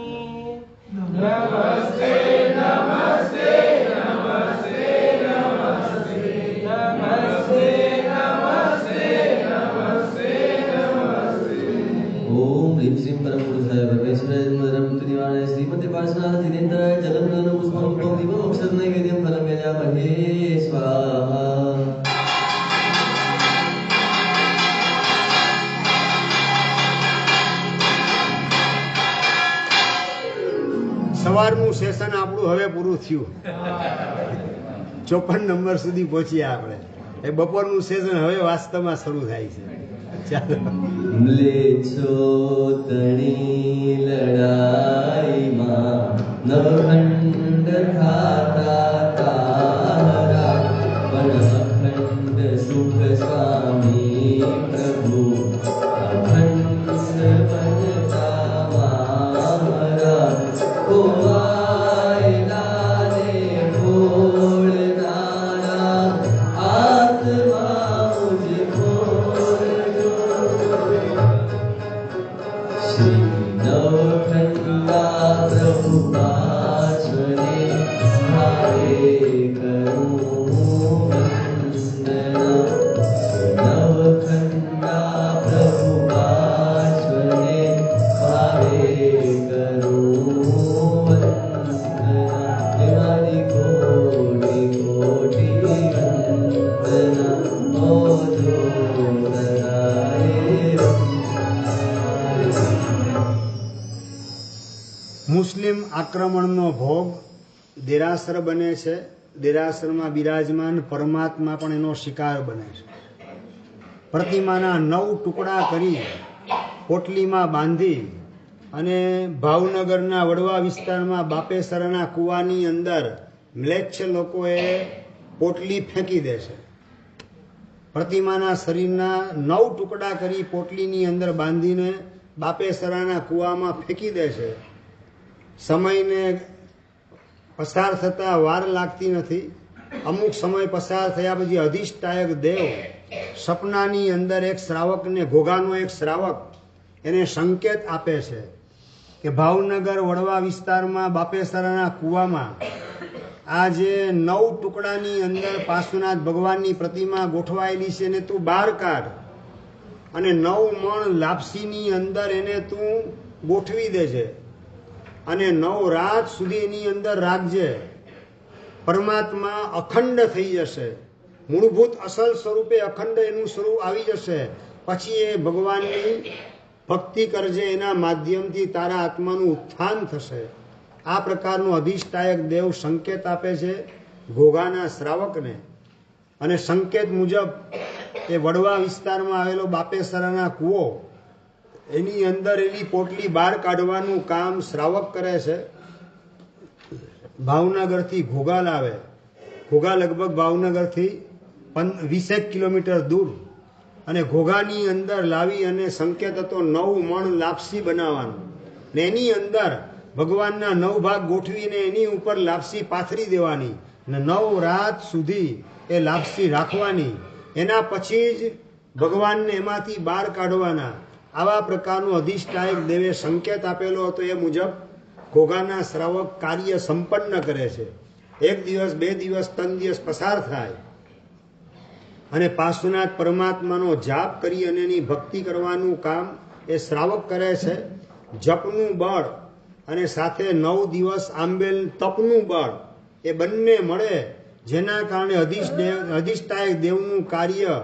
નમસ્તે નમસ્તે નમસ્તે નમસ્તે નમસ્તે નમસ્તે નમસ્તે નમસ્તે. ઓમ હ્રીમ શ્રીમ પરમ પુરુષાય પરમેશ્વરાય નમઃ નિવારાય શ્રીમતે પાર્શ્વનાથ દિનેન્દ્રાય જલંધન પુષ્પમ તમ દીપમ અક્ષર નૈવેદ્યમ ફલમ યજામહે સ્વાહા. સવારનું સેશન આપણું હવે પૂરું થયું. 54 નંબર સુધી પહોંચ્યા આપણે. એ બપોરનું સેશન હવે વાસ્તવમાં શરૂ થાય છે. ચાલો. મ્લેચ્છોતણી લડાઈમાં નવખંડ થાતા તારા, પણ અખંડ સુખ સ્વામી પ્રભુ અખંડ બનતા મારા. કોવાયલા ને ભોળનારા આત્મા મુझ ભોળજો. શ્રી નવખંડા પ્રભુ પાછળે મારે મુસ્લિમ આક્રમણનો ભોગ દેરાસર બને છે. દેરાસરમાં બિરાજમાન પરમાત્મા પણ એનો શિકાર બને છે. પ્રતિમાના 9 ટુકડા કરી પોટલીમાં બાંધી અને ભાવનગરના વડવા વિસ્તારમાં બાપેસરના કૂવાની અંદર મ્લેચ્છ લોકોએ પોટલી ફેંકી દે છે. પ્રતિમાના શરીરના 9 ટુકડા કરી પોટલીની અંદર બાંધીને બાપેસરાના કૂવામાં ફેંકી દે છે. સમયને પસાર થતાં વાર લાગતી નથી. અમુક સમય પસાર થયા પછી અધિષ્ઠાયક દેવ સપનાની અંદર એક શ્રાવકને, ઘોઘાનો એક શ્રાવક એને સંકેત આપે છે કે ભાવનગર વડવા વિસ્તારમાં બાપેસરાના કૂવામાં આ જે 9 ટુકડાની અંદર પાર્શ્વનાથ ભગવાનની પ્રતિમા ગોઠવાયેલી છે એને તું બહાર કાઢ અને 9 મણ લાપસીની અંદર એને તું ગોઠવી દેજે અને 9 રાત સુધી એની અંદર રાખજે. પરમાત્મા અખંડ થઈ જશે. મૂળભૂત અસલ સ્વરૂપે અખંડ એનું સ્વરૂપ આવી જશે. પછી એ ભગવાનની ભક્તિ કરજે, એના માધ્યમથી તારા આત્માનું ઉત્થાન થશે. આ પ્રકારનો અધિષ્ઠાયક દેવ સંકેત આપે છે ઘોઘાના શ્રાવકને. અને સંકેત મુજબ એ વડવા વિસ્તારમાં આવેલો બાપેસરાના કૂવો એની અંદર એની પોટલી બહાર કાઢવાનું કામ શ્રાવક કરે છે. ભાવનગરથી ઘોઘા લાવે. ઘોઘા લગભગ ભાવનગરથી 20 કિલોમીટર દૂર, અને ઘોઘાની અંદર લાવી અને સંકેત હતો 9 મણ લાપસી બનાવવાનું ને એની અંદર ભગવાનના 9 ભાગ ગોઠવીને એની ઉપર લાપસી પાથરી દેવાની ને 9 રાત સુધી એ લાપસી રાખવાની. એના પછી જ ભગવાનને એમાંથી બહાર કાઢવાના. આવા પ્રકારનો અધિષ્ઠાયક દેવે સંકેત આપેલો હતો. એ મુજબ ઘોઘાના શ્રાવક કાર્ય સંપન્ન કરે છે. 1 દિવસ, 2 દિવસ, 3 દિવસ પસાર થાય અને પાર્શ્વનાથ પરમાત્માનો જાપ કરી અને એની ભક્તિ કરવાનું કામ એ શ્રાવક કરે છે. જપનું બળ અને સાથે 9 દિવસ આંબેલ તપનું બળ એ બંને મળે, જેના કારણે અધિષ્ઠાયક દેવનું કાર્ય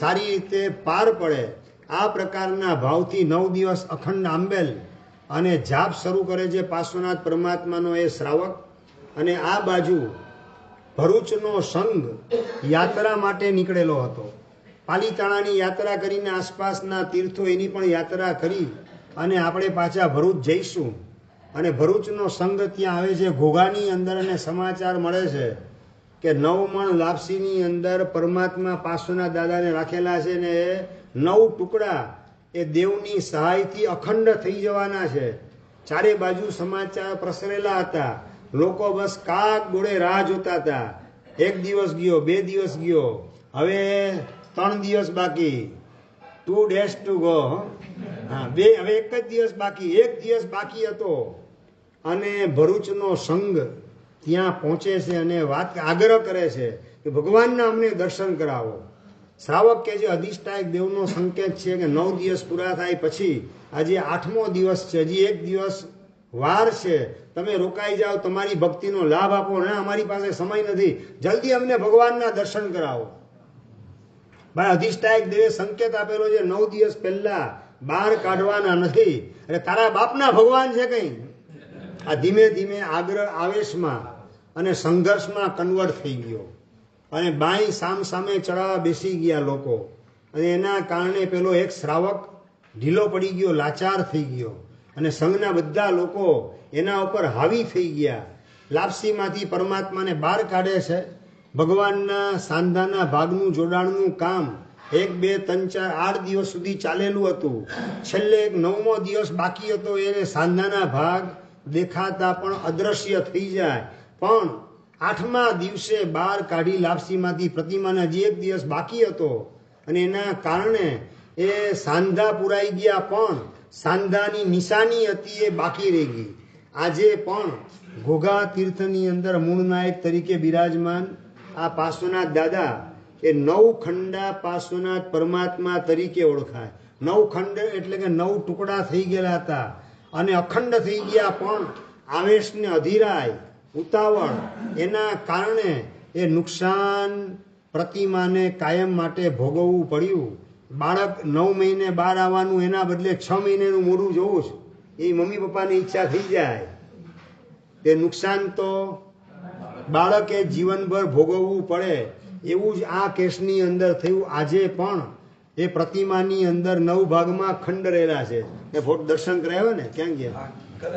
સારી રીતે પાર પડે. આ પ્રકારના ભાવથી 9 દિવસ અખંડ આંબેલ અને જાપ શરૂ કરે છે પાર્શ્વનાથ પરમાત્માનો એ શ્રાવક. અને આ બાજુ ભરૂચનો સંઘ યાત્રા માટે નીકળેલો હતો. પાલીતાણાની યાત્રા કરીને આસપાસના તીર્થો એની પણ યાત્રા કરી અને આપણે પાછા ભરૂચ જઈશું. અને ભરૂચનો સંઘ ત્યાં આવે છે ઘોઘાની અંદર અને સમાચાર મળે છે કે 9 મણ લાપસીની અંદર પરમાત્મા પાર્શ્વનાથ દાદાને રાખેલા છે ને એ 9 ટુકડા એ દેવની સહાયથી અખંડ થઈ જવાના છે. ચારે બાજુ સમાચાર પ્રસરેલા હતા. લોકો બસ કાગ ગોળે રાહ જોતા હતા. 1 દિવસ ગયો, 2 દિવસ ગયો, હવે 3 દિવસ બાકી, 2 days to go. હવે 1 જ દિવસ બાકી, 1 દિવસ બાકી હતો. અને ભરૂચનો સંઘ ત્યાં પહોંચે છે અને આગ્રહ કરે છે કે ભગવાનના અમને દર્શન કરાવો. શ્રાવક કે જે અધિષ્ઠાયક દેવનો સંકેત છે કે 9 દિવસ પૂરા થાય પછી આજે 8મો દિવસ છે, હજી 1 દિવસ વાર છે, તમે રોકાઈ જાઓ, તમારી ભક્તિનો લાભ આપો. ના, અમારી પાસે સમય નથી, જલ્દી અમને ભગવાનના દર્શન કરાવો. ભાઈ, અધિષ્ઠાયક દેવે સંકેત આપેલો છે 9 દિવસ પહેલા બહાર કાઢવાના નથી. એટલે તારા બાપના ભગવાન છે કઈ? આ ધીમે ધીમે આગ્રહ આવેશમાં અને સંઘર્ષમાં કન્વર્ટ થઈ ગયો અને બાઈ સામે ચડાવવા બેસી ગયા લોકો. અને એના કારણે પેલો એક શ્રાવક ઢીલો પડી ગયો, લાચાર થઈ ગયો અને સંઘના બધા લોકો એના ઉપર હાવી થઈ ગયા. લાપસીમાંથી પરમાત્માને બહાર કાઢે છે. ભગવાનના સાંધાના ભાગનું જોડાણનું કામ 1, 2, 3, 4, 8 દિવસ સુધી ચાલેલું હતું. છેલ્લે 9મો દિવસ બાકી હતો. એને સાંધાના ભાગ દેખાતા પણ અદ્રશ્ય થઈ જાય. પણ 8મા દિવસે બહાર કાઢી લાપસીમાંથી પ્રતિમાને હજી 1 દિવસ બાકી હતો અને એના કારણે એ સાંધા પુરાઈ ગયા, પણ સાંધાની નિશાની હતી એ બાકી રહી ગઈ. આજે પણ ઘોઘા તીર્થની અંદર મૂળ નાયક તરીકે બિરાજમાન આ પાર્શ્વનાથ દાદા એ 9 ખંડા પાર્શ્વનાથ પરમાત્મા તરીકે ઓળખાય. 9 ખંડ એટલે કે 9 ટુકડા થઈ ગયેલા હતા અને અખંડ થઈ ગયા, પણ આવેશને અધીરાય, ઉતાવળ, એના કારણે એ નુકસાન પ્રતિમાને કાયમ માટે ભોગવવું પડ્યું. બાળક 9 મહિને બહાર આવવાનું એના બદલે 6 મહિનેનું મોઢું જોવું છે, એ મમ્મી પપ્પાની ઈચ્છા થઈ જાય. તે નુકસાન તો બાળકે જીવનભર ભોગવવું પડે. એવું જ આ કેસની અંદર થયું. આજે પણ એ પ્રતિમાની અંદર 9 ભાગમાં ખંડ રહેલા છે. એ ફોટો દર્શન કરાવ્યો ને, ક્યાં ગયા?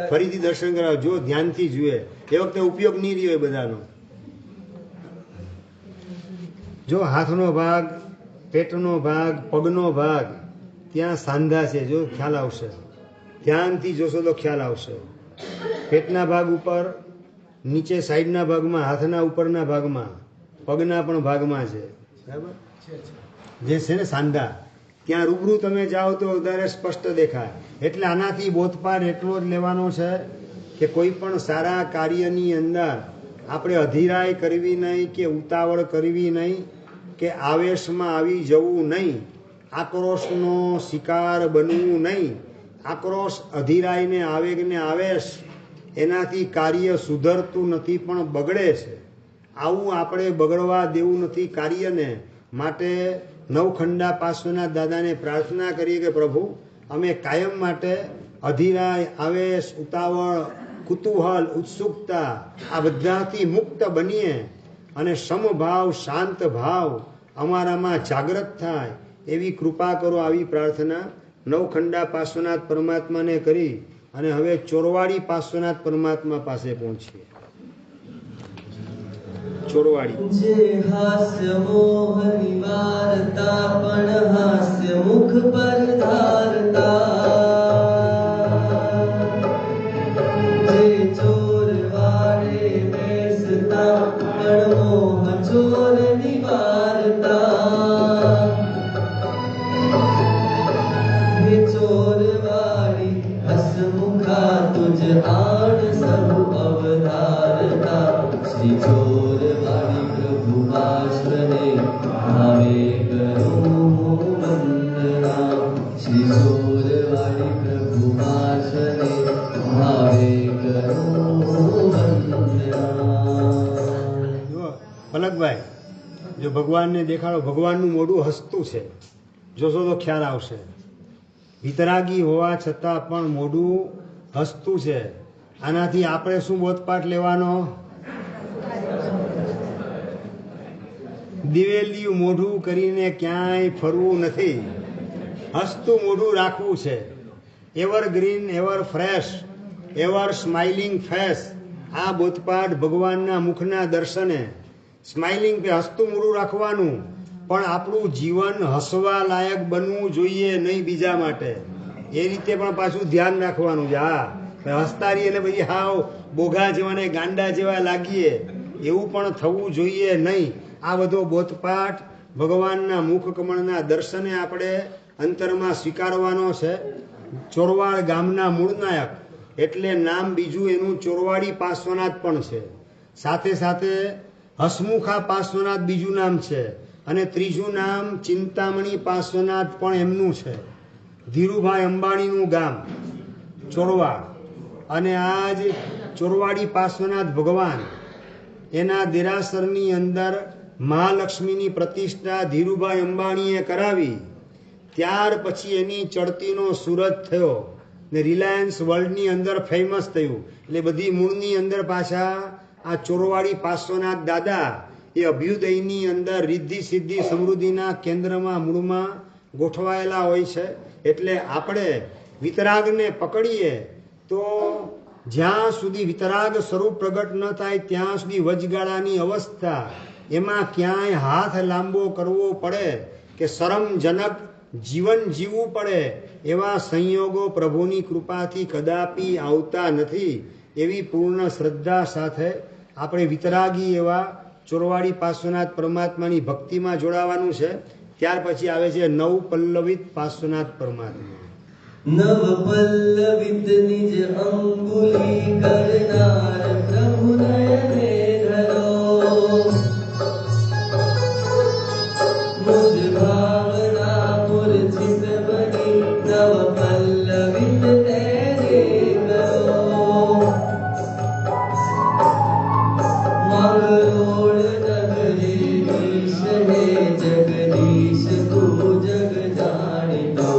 ફરીથી દર્શન કરાવો, જો ધ્યાનથી જુએ. એ વખતે ઉપયોગ નહીં રહ્યો એ બધાનો. જો હાથનો ભાગ, પેટનો ભાગ, પગનો ભાગ, ત્યાં સાંધા છે, જો ખ્યાલ આવશે. ધ્યાનથી જોશો તો ખ્યાલ આવશે. પેટના ભાગ ઉપર, નીચે સાઈડના ભાગમાં, હાથના ઉપરના ભાગમાં, પગના પણ ભાગમાં છે, બરાબર જે છે ને સાંધા, ત્યાં રૂબરૂ તમે જાઓ તો વધારે સ્પષ્ટ દેખાય. એટલે આનાથી બોધપાઠ એટલો જ લેવાનો છે કે કોઈ પણ સારા કાર્યની અંદર આપણે અધીરાઈ કરવી નહીં, કે ઉતાવળ કરવી નહીં, કે આવેશમાં આવી જવું નહીં, આક્રોશનો શિકાર બનવું નહીં. આક્રોશ, અધીરાઈને, આવેગને આવેશ, એનાથી કાર્ય સુધરતું નથી પણ બગડે છે. આવું આપણે બગડવા દેવું નથી કાર્યને. માટે નવખંડા પાર્શ્વનાથ દાદાને પ્રાર્થના કરીએ કે પ્રભુ, અમે કાયમ માટે અધીરાય, આવેશ, ઉતાવળ, કુતૂહલ, ઉત્સુકતા આ બધાથી મુક્ત બનીએ અને સમભાવ, શાંત ભાવ અમારામાં જાગૃત થાય એવી કૃપા કરો. આવી પ્રાર્થના નવખંડા પાર્શ્વનાથ પરમાત્માને કરી અને હવે ચોરવાડી પાર્શ્વનાથ પરમાત્મા પાસે પહોંચીએ. ચોરવાડી જે હાસ્ય મોહ નિવારતા પણ હાસ્ય મુખ પર ધારતા, જે ચોરવાડે બેસતા પણ મોહ ચોર નિવારતા, હે ચોરવાડી હસમુખા તુજ આણ સબ અવધારતા, શ્રી ચોરવાડી પ્રભુ પાર્શ્વને ભાવે કરું વંદના, શ્રી ચોરવાડી પ્રભુ પાર્શ્વને ભાવે કરું વંદના. જો પલકભાઈ, જો ભગવાનને દેખાડો, ભગવાનનું મોઢું હસતું છે, જોશો તો ખ્યાલ આવશે. વિતરાગી હોવા છતાં પણ મોઢું હસતું છે. આનાથી આપણે શું બોધપાઠ લેવાનો? દિવેલિયું મોઢું કરીને ક્યાંય ફરવું નથી, હસતું મોઢું રાખવું છે. Ever green, ever fresh, ever smiling face. આ બોધપાઠ ભગવાનના મુખના દર્શને સ્માઇલિંગ પે હસતું મોઢું રાખવાનું. પણ આપણું જીવન હસવા લાયક બનવું જોઈએ નહીં બીજા માટે. એ રીતે પણ પાછું ધ્યાન રાખવાનું છે. હા, હસતા રહીએ એટલે પછી હાવ બોઘા જેવા ને ગાંડા જેવા લાગીએ એવું પણ થવું જોઈએ નહીં. આ બધો બોધપાઠ ભગવાનના મુખ કમળના દર્શને આપણે અંતરમાં સ્વીકારવાનો છે. ચોરવાડ ગામના મૂળ નાયક એટલે નામ બીજું એનું ચોરવાડી પાર્શ્વનાથ પણ છે. સાથે સાથે હસમુખા પાર્શ્વનાથ બીજું નામ છે અને ત્રીજું નામ ચિંતામણી પાર્શ્વનાથ પણ એમનું છે. ધીરુભાઈ અંબાણીનું ગામ ચોરવાડ, અને આ જ ચોરવાડી પાર્શ્વનાથ ભગવાન, એના દેરાસરની અંદર મહાલક્ષ્મીની પ્રતિષ્ઠા ધીરુભાઈ અંબાણીએ કરાવી. ત્યાર પછી એની ચડતીનો સુરત થયો ને રિલાયન્સ વર્લ્ડની અંદર ફેમસ થયું. એટલે બધી મૂળની અંદર પાછા આ ચોરવાડી પાર્શ્વનાથ દાદા એ અભ્યુદયની અંદર રિદ્ધિ સિદ્ધિ સમૃદ્ધિના કેન્દ્રમાં મૂળમાં ગોઠવાયેલા હોય છે. એટલે આપણે વિતરાગને પકડીએ તો જ્યાં સુધી વિતરાગ સ્વરૂપ પ્રગટ ન થાય ત્યાં સુધી વચગાળાની અવસ્થા, એમાં ક્યાંય હાથ લાંબો કરવો પડે કે શરમજનક જીવન જીવવું પડે એવા સંયોગો પ્રભુની કૃપાથી કદાપી આવતા નથી. એવી પૂર્ણ શ્રદ્ધા સાથે આપણે વિતરાગી એવા ચોરવાડી પાર્શ્વનાથ પરમાત્માની ભક્તિમાં જોડાવાનું છે. ત્યાર પછી આવે છે નવ પલ્લવિત પાર્શ્વનાથ પરમાત્મા. નવ પલ્લવિત નિજ અંગુલી કરનાર પ્રભુ નયને ધરો, મુજ ભાવના મૂર્છિત બની નવ પલ્લવિત તેરે કરો, મંગળોળ નગરીશ હે જગદીશ તું જગ જાણીતો,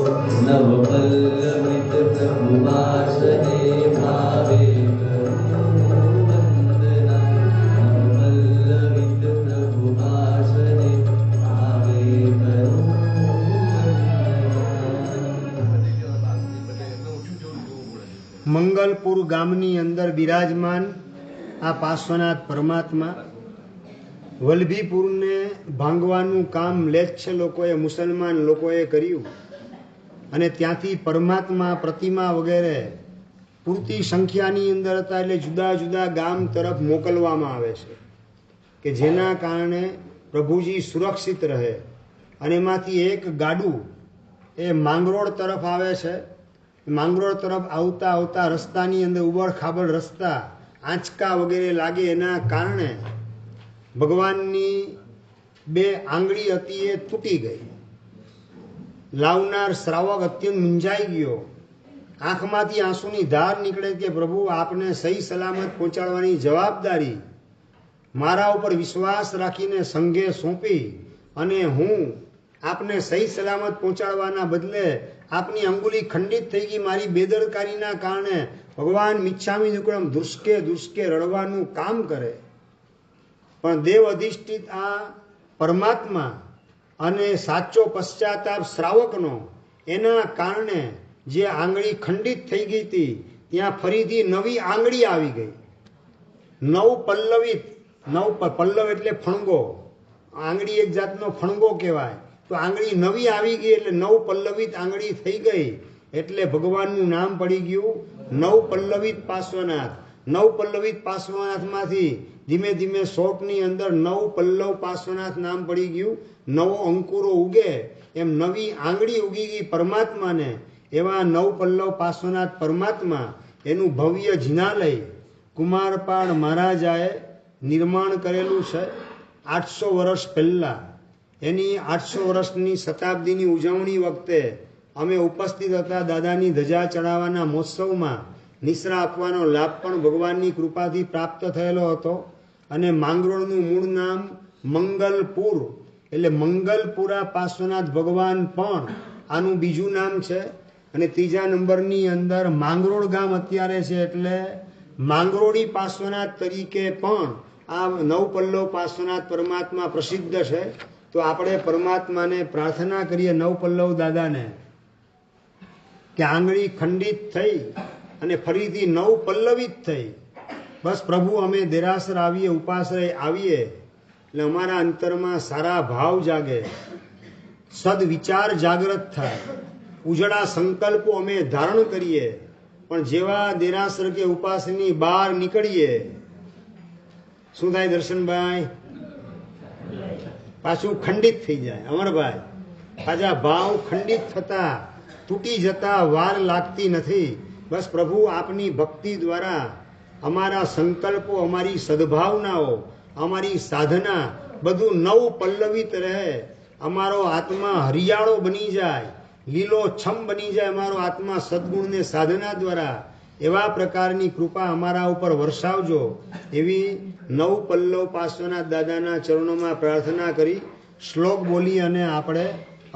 નવ પલ્લવિત પ્રભુ વાસને ભાવે કરું મંગલપુર ગામની અંદર બિરાજમાન આ પાર્શ્વનાથ પરમાત્મા વલ્લભીપુરને ભાંગવાનું કામ લેચ્છ લોકોએ, મુસલમાન લોકોએ કર્યું અને ત્યાંથી પરમાત્મા પ્રતિમા વગેરે પૂરતી સંખ્યાની અંદર હતા, એટલે જુદા જુદા ગામ તરફ મોકલવામાં આવે છે કે જેના કારણે પ્રભુજી સુરક્ષિત રહે. અને એમાંથી એક ગાડું એ માંગરોળ તરફ આવે છે. માંગરોળ તરફ આવતા આવતા રસ્તાની અંદર ઉબડ ખાબડ રસ્તા, આંચકા વગેરે લાગે એના કારણે ભગવાનની 2 આંગળી હતી એ તૂટી ગઈ. લાવનાર શ્રાવક અત્યંત મૂંઝાઈ ગયો. આંખમાંથી આંસુની ધાર નીકળે કે પ્રભુ, આપને સહી સલામત પહોંચાડવાની જવાબદારી મારા ઉપર વિશ્વાસ રાખીને સંઘે સોંપી અને હું આપને સહી સલામત પહોંચાડવાના બદલે આપની અંગુલી ખંડિત થઈ ગઈ. મારી બેદરકારીના કારણે ભગવાન મિચ્છામી દુક્કડમ ધ્રુસકે ધ્રુસકે રડવાનું કામ કરે. પણ દેવ અધિષ્ઠિત આ પરમાત્મા અને સાચો પશ્ચાતાપ શ્રાવકનો, એના કારણે જે આંગળી ખંડિત થઈ ગઈ હતી ત્યાં ફરીથી નવી આંગળી આવી ગઈ. નવ પલ્લવિત, પલ્લવ એટલે ફણગો, આંગળી એક જાતનો ફણગો કહેવાય. તો આંગળી નવી આવી ગઈ એટલે 9 પલ્લવિત આંગળી થઈ ગઈ. એટલે ભગવાનનું નામ પડી ગયું 9 પલ્લવિત પાર્શ્વનાથ. 9 પલ્લવિત પાર્શ્વનાથમાંથી ધીમે ધીમે શોર્ટની અંદર 9 પલ્લવ પાર્શ્વનાથ નામ પડી ગયું. નવો અંકુરો ઉગે એમ નવી આંગળી ઉગી ગઈ પરમાત્માને. એવા 9 પલ્લવ પાર્શ્વનાથ પરમાત્મા, એનું ભવ્ય જિનાલય કુમારપાળ મહારાજાએ નિર્માણ કરેલું છે 800 વર્ષ પહેલાં. એની 800 વર્ષની શતાબ્દીની ઉજવણી વખતે અમે ઉપસ્થિત હતા. દાદાની ધજા ચડાવવાના મહોત્સવમાં નિશ્રા આપવાનો લાભ પણ ભગવાનની કૃપાથી પ્રાપ્ત થયેલો હતો. અને માંગરોળનું મૂળ નામ મંગલપુર, એટલે મંગલપુરા પાર્શ્વનાથ ભગવાન પણ આનું બીજું નામ છે. અને ત્રીજા નંબરની અંદર માંગરોળ ગામ અત્યારે છે, એટલે માંગરોળી પાર્શ્વનાથ તરીકે પણ આ 9 પલ્લવ પાર્શ્વનાથ પરમાત્મા પ્રસિદ્ધ છે. તો આપણે પરમાત્માને પ્રાર્થના કરીએ 9 પલ્લવ દાદાને કે આંગળી ખંડિત થઈ અને ફરીથી 9 પલ્લવિત થઈ. બસ પ્રભુ, અમે દેરાસર આવીએ, ઉપાશ્રય આવીએ એટલે અમારા અંતરમાં સારા ભાવ જાગે, સદવિચાર જાગૃત થાય, ઉજળા સંકલ્પો અમે ધારણ કરીએ. પણ જેવા દેરાસર કે ઉપાસની બહાર નીકળીએ, શું થાય દર્શનભાઈ? પાછું ખંડિત થઈ જાય. અમરભાઈ, પાછા ભાવ ખંડિત થતા, તૂટી જતા વાર લાગતી નથી. બસ પ્રભુ, આપની ભક્તિ દ્વારા અમારા સંકલ્પો, અમારી સદભાવનાઓ, અમારી સાધના બધું 9 પલ્લવિત રહે. અમારો આત્મા હરિયાળો બની જાય, લીલો છમ બની જાય અમારો આત્મા સદગુણને સાધના દ્વારા. એવા પ્રકારની કૃપા અમારા ઉપર વરસાવજો. એવી 9 પલ્લવ પાર્શ્વનાથ દાદાના ચરણોમાં પ્રાર્થના કરી શ્લોક બોલી અને આપણે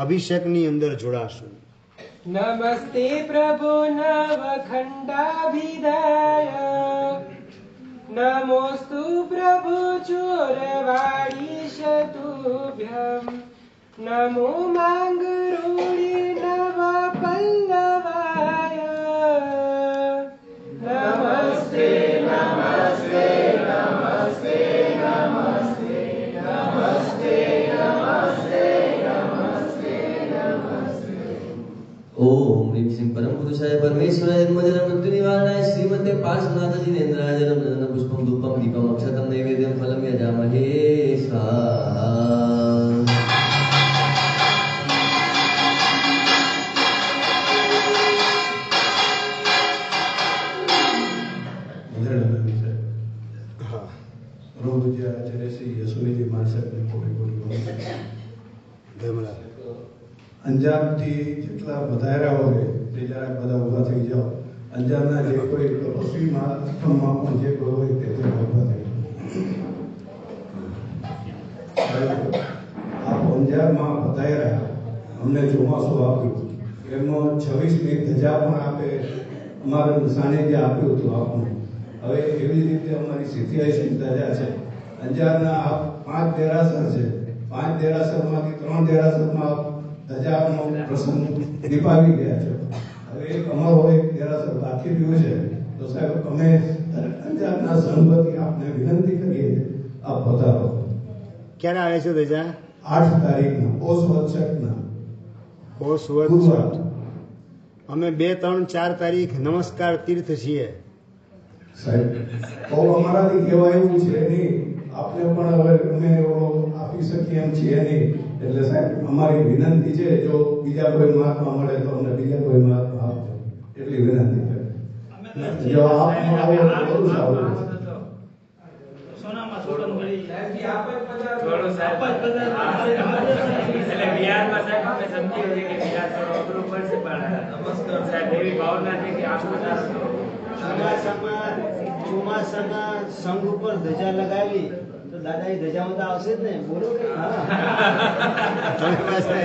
અભિષેકની અંદર જોડાશું. નમસ્તે પ્રભુ નવખંડાભિદાય, નમોસ્તુ પ્રભુ ચોરવાડીશ તુભ્યં, નમો માંગરોળી નવ પલ્લવાય. નમસ્તે નમસ્તે નમસ્તે નમસ્તે નમસ્તે નમસ્તે નમસ્તે નમસ્તે. ओम ह्रीं श्रीं परम पुरुषाय परमेश्वराय जन्मजन्म मृत्यु निवारणाय श्रीमते पार्श्वनाथ जिनेन्द्राय जन्म जन्म पुष्पम धूपम दीपम अक्षतम नैवेद्यम फलम यजामहे स्वाहा. અંજારથી જેટલા વધાર્યા હોય તે જરાક બધા ઊભા થઈ જાઓ. અંજારના જે કોઈ તપસ્વીમાં અષ્ટમમાં પણ જે કોઈ હોય તે ઊભા થઈ જાઓ. આ અંજારમાં વધાર્યા, અમને ચોમાસું આપ્યું, એમાં 26મી ધજા પણ આપે, અમારું સાનિધ્ય આપ્યું હતું આપણને. હવે એવી રીતે અમારી 87 ધજા છે. અંજારના આ 5 દેરાસર છે. 5 દેરાસરમાંથી 3 દેરાસરમાં ધજાનો પ્રસંગ દીપાવી ગયા છે. હવે એક અમારો એક દેરાસર બાકી રાખી રહ્યું છે તો સાહેબ અમે પંજાબના સંઘવતી આપને વિનંતી કરીએ છીએ આપ પધારો. ક્યારે આવે છે ધજા? 8 તારીખના પોષ વત્સકના પોષ ગુરુવાર. વદ. અમે 2, 3, 4 તારીખ નમસ્કાર તીર્થ છીએ. સાહેબ તો અમારાથી કહેવાય એવું છે નહીં, આપને પણ હવે અમે આપી શકીએ એમ છીએ નહીં. એટલે સાહેબ અમારી વિનંતી છે, જો બીજા કોઈ મહાત્મા મળે તો અમને બીજા કોઈ મહાત્મા આપજો, એટલી વિનંતી છે. જો આપનો આવો તો બહુ સારું છે. સોનામાં સોગંદ મળી સાહેબજી આપ જ પધારો. થોડો સાહેબ એટલે બિહારમાં સાહેબ અમે સમજીએ છીએ કે બિહાર થોડો અઘરું પડશે પણ નમસ્કાર સાહેબ એવી ભાવના છે કે આપ પધારશો. ચોમાસામાં સંઘ ઉપર ધજા લગાવી તો દાદાની ધજામાં તો આવશે જ ને. બોલો કે હા. તમે પાછા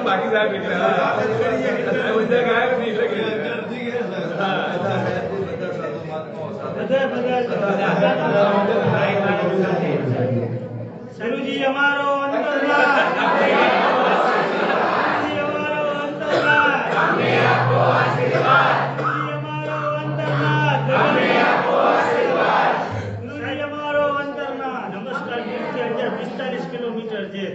બાકી સાહેબ સરુજી અમારો અંતરનાથ. સરુજી અમારો અંતરનાથ. અમને આપો આશીર્વાદ. સરુજી અમારો અંતરનાથ. અમને આપો આશીર્વાદ. સરુજી અમારો અંતરનાથ. નમસ્કાર તીર્થથી 45 કિલોમીટર છે.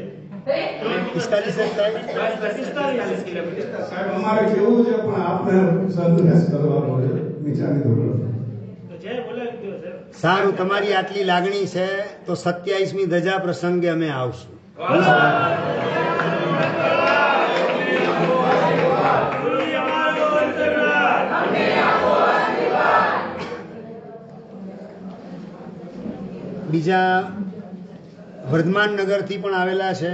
45 કિલોમીટર. સાહેબ અમારે કેવું છે પણ આપને સંદેશ કરવાનો છે નીચાની ધોરણ. તો જય બોલાવી દો સર. સારું, તમારી આટલી લાગણી છે તો 27મી ધજા પ્રસંગે અમે આવશું. સરુજી અમારો અંતરનાથ. અમને આપો આશીર્વાદ. બીજા વર્ધમાન નગરથી પણ આવેલા છે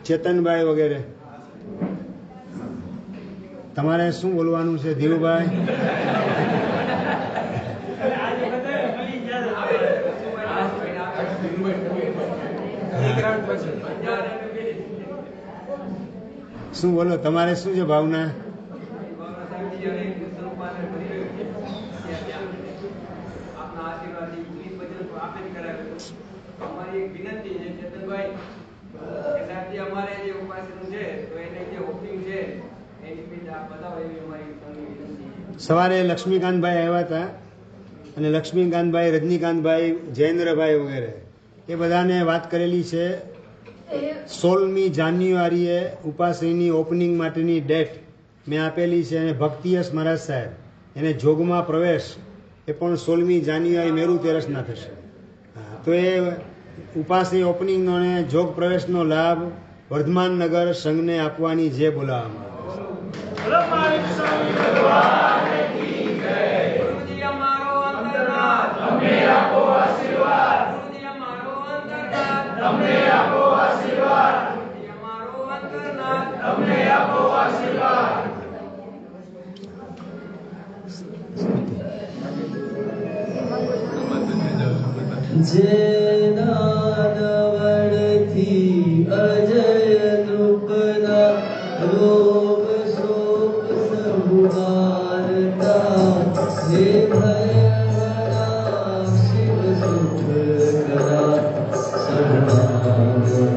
ચેતનભાઈ વગેરે. તમારે શું બોલવાનું છે ધીરુભાઈ? શું બોલો, તમારે શું છે ભાવના? આપના આશીર્વાદથી ગીત ભજન તો આપે જ કરાવ્યું. અમારી એક વિનંતી છે ચેતનભાઈ કે સાહેબજી અમારે જે ઉપાસનું છે તો એને જે ઓપનિંગ છે એની રીતે આપ બતાવો એવી અમારી વિનંતી છે. સવારે લક્ષ્મીકાંતભાઈ આવ્યા હતા અને લક્ષ્મીકાંતભાઈ, રજનીકાંતભાઈ, જયેન્દ્રભાઈ વગેરે એ બધાને વાત કરેલી છે 16મી જાન્યુઆરીએ ઉપાશ્રીની ઓપનિંગ માટેની ડેટ મેં આપેલી છે. અને ભક્તિયસ મહારાજ સાહેબ એને જોગમાં પ્રવેશ એ પણ 16મી જાન્યુઆરી મેરુ તેરસના થશે. તો એ ઉપાશ્રી ઓપનિંગનો અને જોગ પ્રવેશનો લાભ વર્ધમાન નગર સંઘને આપવાની જે બોલાવવામાં આવે છે. ગુરુજી અમારો અંતરનાથ. અમને આપો આશીર્વાદ. ગુરુજી અમારો અંતરનાથ. અમને આપો આશીર્વાદ. ગુરુજી અમારો અંતરનાથ. અમને આપો આશીર્વાદ. જેના નવણથી અજય નૃપના રોગ શોક સંહારતા હે ભયહરા શિવ સુખ કરા સર્વાંગ